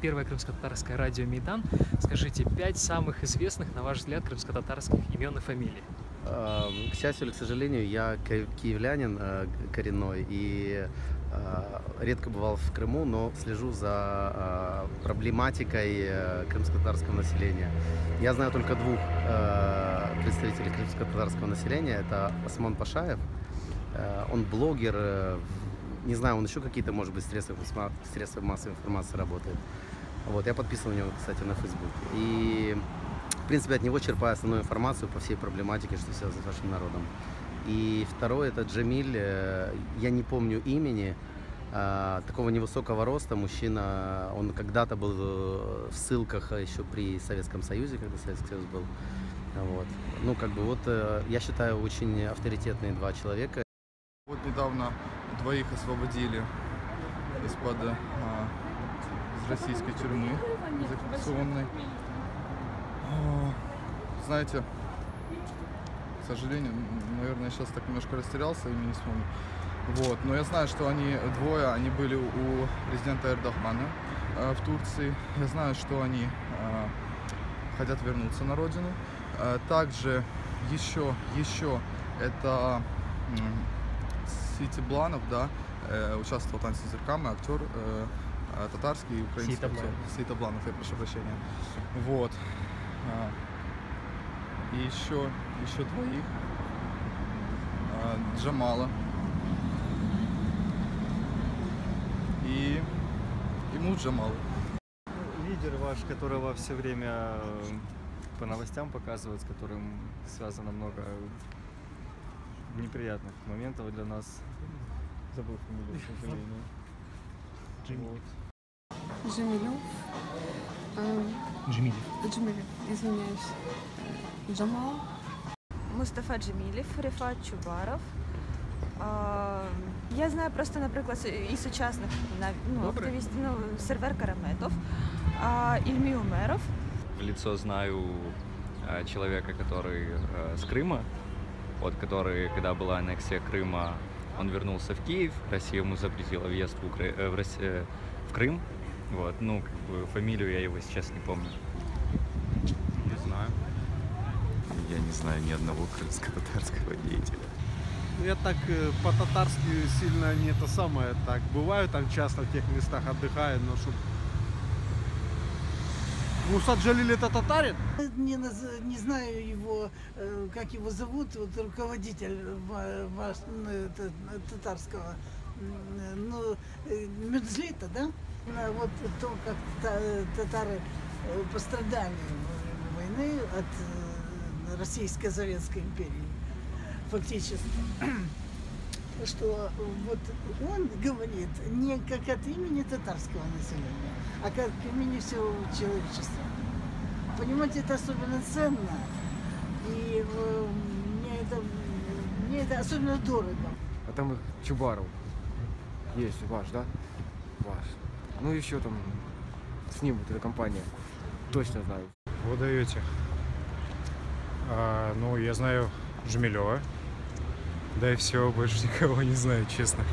первое крымско-татарское радио «Мейдан». Скажите, 5 самых известных, на ваш взгляд, крымско-татарских имен и фамилий. К счастью или к сожалению, я киевлянин коренной и редко бывал в Крыму, но слежу за проблематикой крымско-татарского населения. Я знаю только двух представителей крымско-татарского населения. Это Осмон Пашаев, он блогер, не знаю, он еще какие-то, может быть, средства массовой информации работает. Вот, я подписан на него, кстати, на Фейсбуке. И, в принципе, от него черпаю основную информацию по всей проблематике, что связано с нашим народом. И второй — это Джамиль, я не помню имени, такого невысокого роста мужчина. Он когда-то был в ссылках еще при Советском Союзе, когда Советский Союз был. Вот. Ну, как бы вот, я считаю, очень авторитетные два человека. Вот недавно двоих освободили из-под из российской тюрьмы зафиксированной. Знаете, к сожалению, наверное, я сейчас так немножко растерялся, имя не вспомню. Вот. Но я знаю, что они двое, они были у президента Эрдогана в Турции. Я знаю, что они хотят вернуться на родину. Также еще это Сити Бланов, да, участвовал в «Танце с зерками», актер татарский и украинский актер. Сита Бланов, я прошу прощения. Вот. И еще двоих. Джамала. И муж Джамала. Лидер ваш, которого все время по новостям показывают, с которым связано много неприятных моментов для нас. Забыл фамилию, к сожалению. Джамилев, извиняюсь. Джамал. Мустафа Джамилев, Рифат Чубаров. Я знаю просто, наприклад, і сучасних активістів, Сервер Караметов, Ильми Умеров. В лицо знаю человека, который с Крыма, вот, который, когда была аннексия Крыма, он вернулся в Киев, Россия ему запретила въезд в Крым. Вот, ну, как бы, фамилию я его сейчас не помню. Не знаю. Я не знаю ни одного крымско-татарского деятеля. Я так по-татарски сильно не это самое, так бываю там часто в тех местах отдыхаю, но чтоб... Муса Джалиль — это татарин? Не знаю его, как его зовут, вот руководитель татарского, ну, Медзлита, да? Вот то, как татары пострадали во время войны от Российско-Советской империи, фактически. Что вот он говорит не как от имени татарского населения, а как от имени всего человечества. Понимаете, это особенно ценно, и мне это особенно дорого. А там их Чубаров есть, ваш, да? Ваш. Ну еще там с ним вот эта компания, точно знаю. Вы даете. Ну, я знаю Джамилева. Да и все, больше никого не знаю, честно.